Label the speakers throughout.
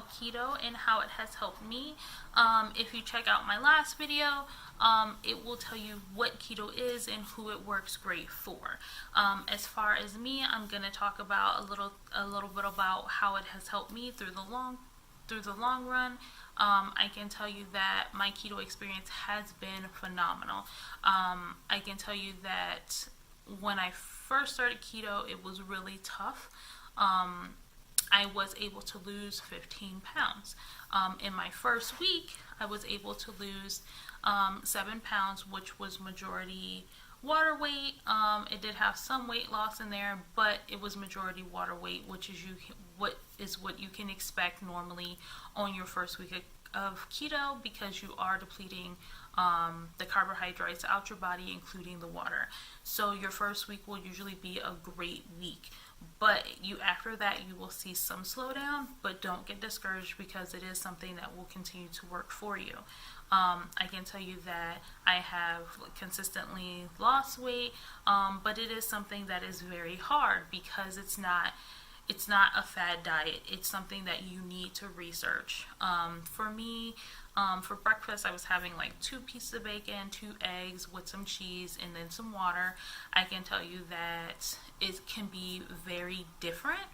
Speaker 1: about keto and how it has helped me. If you check out my last video, it will tell you what keto is and who it works great for. As far as me, I'm going to talk about a little bit about how it has helped me through the long run. I can tell you that my keto experience has been phenomenal. I can tell you that when I first started keto, it was really tough. I was able to lose 15 pounds. In my first week, I was able to lose 7 pounds, which was majority water weight. It did have some weight loss in there, but it was majority water weight, which is what you can expect normally on your first week of keto, because you are depleting the carbohydrates out your body, including the water. So your first week will usually be a great week, but after that you will see some slowdown. But don't get discouraged, because it is something that will continue to work for you. I can tell you that I have consistently lost weight, but it is something that is very hard, because it's not a fad diet. It's something that you need to research. For me, for breakfast, I was having like 2 pieces of bacon, 2 eggs with some cheese, and then some water. I can tell you that it can be very different.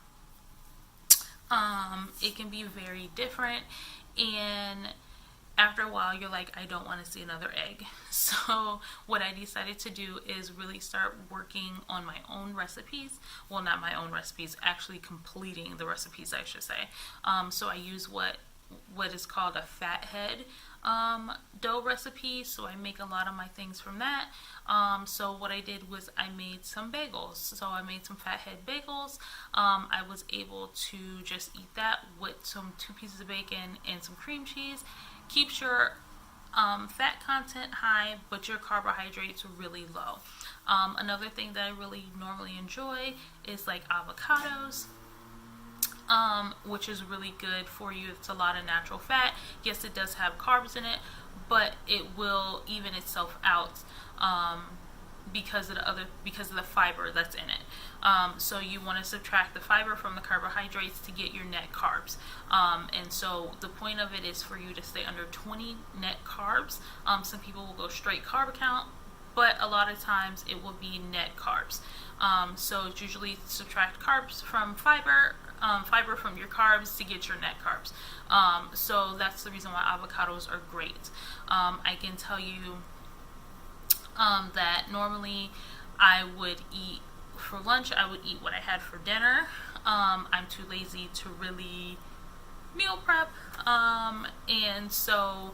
Speaker 1: It can be very different, and after a while, you're like, I don't want to see another egg. So what I decided to do is really start working on my own recipes. Well, not my own recipes, actually completing the recipes, I should say. So I use what is called a fathead dough recipe. So I make a lot of my things from that. So what I did was I made some bagels. So I made some fathead bagels. I was able to just eat that with some 2 pieces of bacon and some cream cheese. Keeps your fat content high, but your carbohydrates really low. Another thing that I really normally enjoy is like avocados, which is really good for you. It's a lot of natural fat. Yes, it does have carbs in it, but it will even itself out because of the fiber that's in it. So you want to subtract the fiber from the carbohydrates to get your net carbs. And so the point of it is for you to stay under 20 net carbs. Some people will go straight carb count, but a lot of times it will be net carbs. So it's usually subtract carbs from fiber from your carbs to get your net carbs. So that's the reason why avocados are great. I can tell you that normally I would eat for lunch, I would eat what I had for dinner. I'm too lazy to really meal prep, and so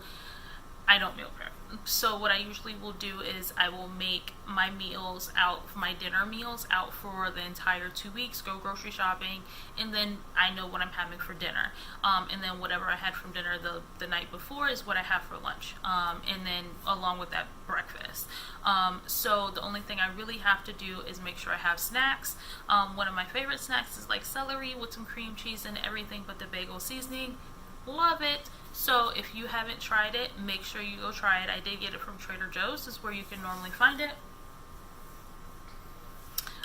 Speaker 1: I don't meal prep. So what I usually will do is I will make my dinner meals out for the entire 2 weeks, go grocery shopping, and then I know what I'm having for dinner. And then whatever I had from dinner the night before is what I have for lunch. And then along with that, breakfast. So the only thing I really have to do is make sure I have snacks. One of my favorite snacks is like celery with some cream cheese and everything but the bagel seasoning. Love it. So if you haven't tried it, make sure you go try it. I did get it from Trader Joe's. This is where you can normally find it.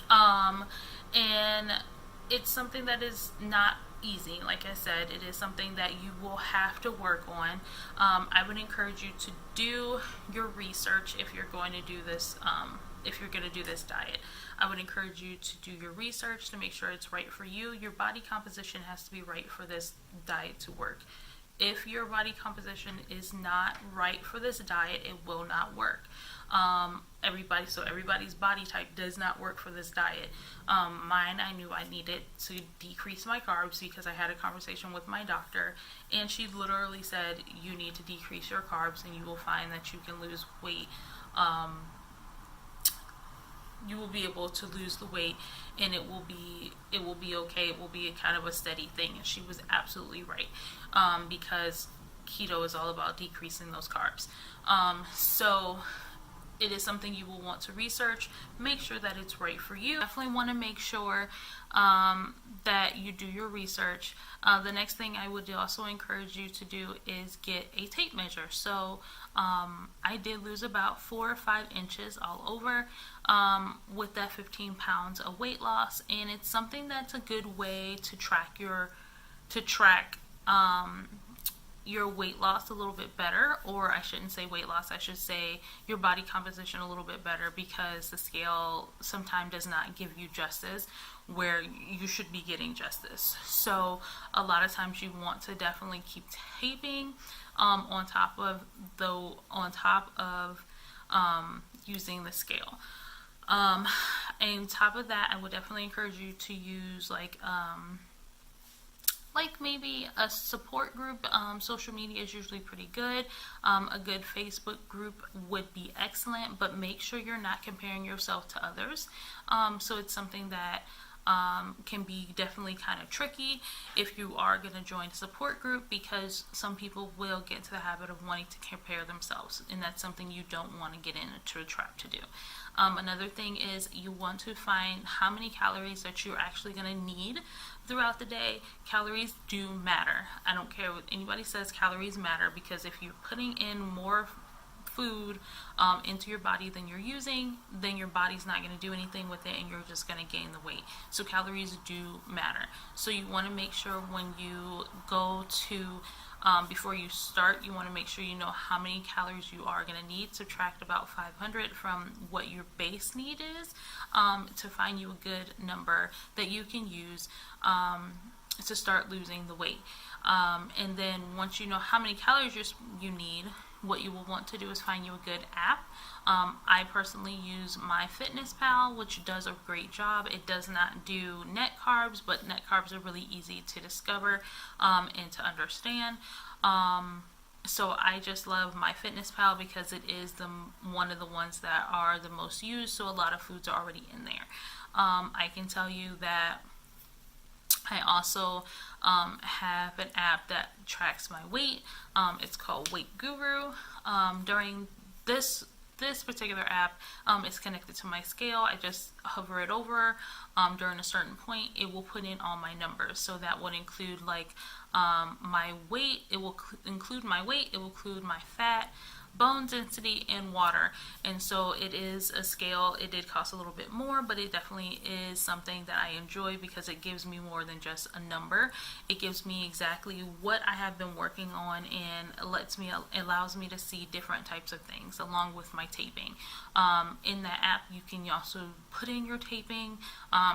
Speaker 1: And it's something that is not easy. Like I said, it is something that you will have to work on. I would encourage you to do your research if you're going to do this. If you're going to do this diet, I would encourage you to do your research to make sure it's right for you. Your body composition has to be right for this diet to work. If your body composition is not right for this diet, it will not work. Everybody's body type does not work for this diet. Mine, I knew I needed to decrease my carbs because I had a conversation with my doctor, and she literally said, you need to decrease your carbs and you will find that you can lose weight. You will be able to lose the weight, and it will be okay. It will be a kind of a steady thing. And she was absolutely right, because keto is all about decreasing those carbs. So it is something you will want to research. Make sure that it's right for you. Definitely want to make sure that you do your research. The next thing I would also encourage you to do is get a tape measure. So I did lose about 4 or 5 inches all over with that 15 pounds of weight loss, and it's something that's a good way to track your weight loss a little bit better, or I shouldn't say weight loss, I should say your body composition a little bit better, because the scale sometimes does not give you justice where you should be getting justice. So a lot of times you want to definitely keep taping on top of using the scale. And top of that, I would definitely encourage you to use like maybe a support group. Social media is usually pretty good. A good Facebook group would be excellent, but make sure you're not comparing yourself to others. So it's something that can be definitely kind of tricky if you are going to join a support group, because some people will get into the habit of wanting to compare themselves, and that's something you don't want to get into a trap to do. Another thing is you want to find how many calories that you're actually going to need throughout the day. Calories do matter. I don't care what anybody says, calories matter, because if you're putting in more food into your body than you're using, then your body's not going to do anything with it, and you're just going to gain the weight. So calories do matter. So you want to make sure when you go to before you start, you want to make sure you know how many calories you are going to need. Subtract about 500 from what your base need is to find you a good number that you can use to start losing the weight. And then once you know how many calories you need, what you will want to do is find you a good app. I personally use MyFitnessPal, which does a great job. It does not do net carbs, but net carbs are really easy to discover and to understand. So I just love MyFitnessPal because it is one of the ones that are the most used, so a lot of foods are already in there. I can tell you that I also have an app that tracks my weight. It's called Weight Guru. During this particular app, it's connected to my scale. I just hover it over. During a certain point, it will put in all my numbers. So that would include like my weight. It will include my weight. It will include my fat, bone density, and water. And so it is a scale. It did cost a little bit more, but it definitely is something that I enjoy because it gives me more than just a number. It gives me exactly what I have been working on, and allows me to see different types of things along with my taping. In that app, you can also put in your taping,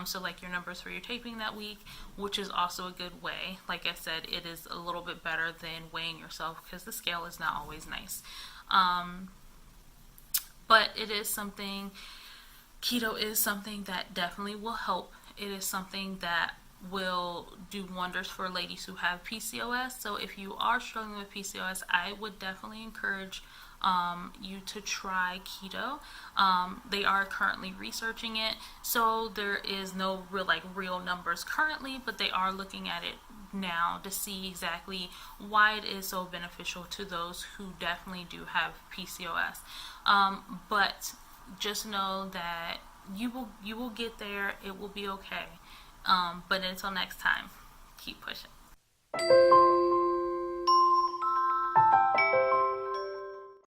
Speaker 1: so like your numbers for your taping that week, which is also a good way. Like I said, it is a little bit better than weighing yourself because the scale is not always nice. But it is something, keto is something that definitely will help. It is something that will do wonders for ladies who have PCOS. So if you are struggling with PCOS, I would definitely encourage you to try keto. They are currently researching it, so there is no real numbers currently, but they are looking at it now to see exactly why it is so beneficial to those who definitely do have PCOS. But just know that you will get there. It will be okay. But until next time, keep pushing.